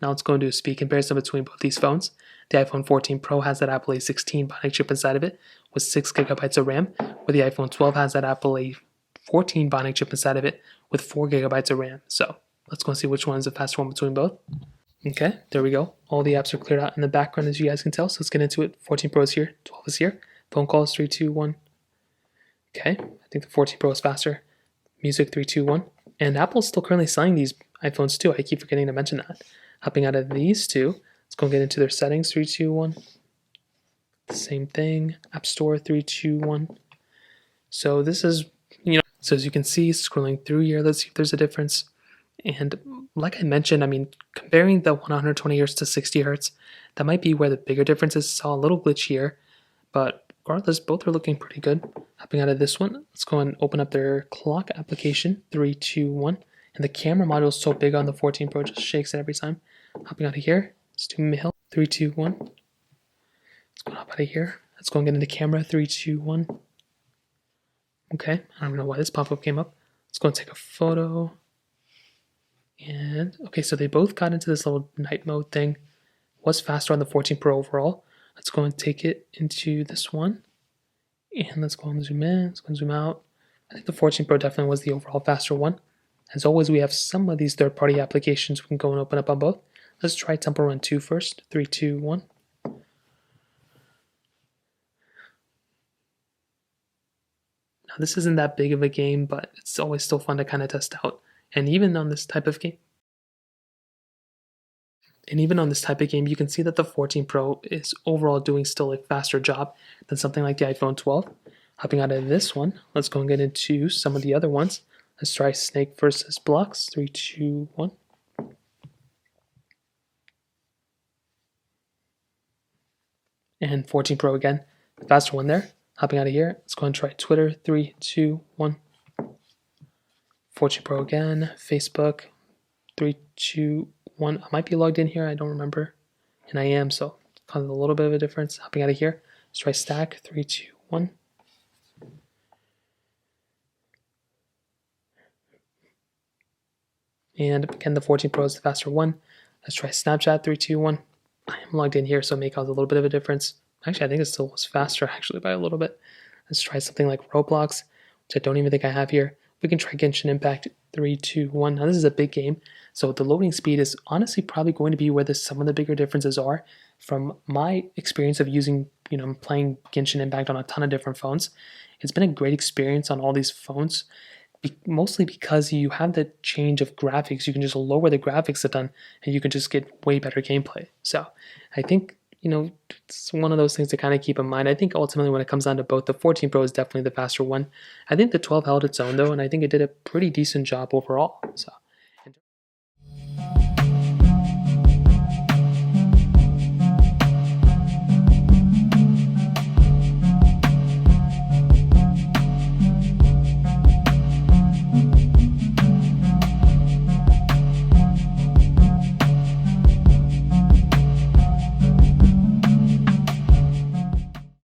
Now let's go and do a speed comparison between both these phones. The iPhone 14 Pro has that Apple A16 Bionic chip inside of it with 6 gigabytes of RAM, where the iPhone 12 has that Apple A14 Bionic chip inside of it with 4 gigabytes of RAM. So let's go and see which one is the faster one between both. Okay, there we go. All the apps are cleared out in the background, as you guys can tell. So let's get into it. 14 Pro is here, 12 is here. Phone calls 3, 2, 1. Okay, I think the 14 Pro is faster. Music 3, 2, 1. And Apple's still currently selling these iPhones too. I keep forgetting to mention that. Hopping out of these two, let's go and get into their settings. 3, 2, 1. Same thing. App Store 3, 2, 1. So this is, so as you can see, scrolling through here, let's see if there's a difference. And like I mentioned, I mean, comparing the 120 Hz to 60 Hz, that might be where the bigger difference is. Saw a little glitch here, but regardless, both are looking pretty good. Hopping out of this one, let's go and open up their clock application, 3, 2, 1. And the camera module is so big on the 14 Pro, it just shakes it every time. Hopping out of here, let's do mail, 3, 2, 1. Let's go hop out of here. Let's go and get into camera, 3, 2, 1. Okay, I don't know why this pop-up came up. Let's go and take a photo. And okay, so they both got into this little night mode thing. Was faster on the 14 Pro overall. Let's go and take it into this one. And let's go and zoom in. Let's go and zoom out. I think the 14 Pro definitely was the overall faster one. As always, we have some of these third-party applications we can go and open up on both. Let's try Temple Run 2 first. 3, 2, 1. Now, this isn't that big of a game, but it's always still fun to kind of test out. And even on this type of game, you can see that the 14 Pro is overall doing still a faster job than something like the iPhone 12. Hopping out of this one, let's go and get into some of the other ones. Let's try Snake versus Blocks. 3, 2, 1. And 14 Pro again, the faster one there. Hopping out of here, let's go and try Twitter. 3, 2, 1. 14 Pro again, Facebook, 3, 2, 1. I might be logged in here, I don't remember. And I am, so kind of a little bit of a difference. Hopping out of here, let's try Stack, 3, 2, 1. And again, the 14 Pro is the faster one. Let's try Snapchat, 3, 2, 1. I am logged in here, so it may cause a little bit of a difference. Actually, I think it still was faster, actually, by a little bit. Let's try something like Roblox, which I don't even think I have here. We can try Genshin Impact, 3, 2, 1. Now, this is a big game, so the loading speed is honestly probably going to be where some of the bigger differences are. From my experience of using, playing Genshin Impact on a ton of different phones, it's been a great experience on all these phones, mostly because you have the change of graphics. You can just lower the graphics a ton, and you can just get way better gameplay. So I think, it's one of those things to kind of keep in mind. I think ultimately when it comes down to both, the 14 Pro is definitely the faster one. I think the 12 held its own though, and I think it did a pretty decent job overall. So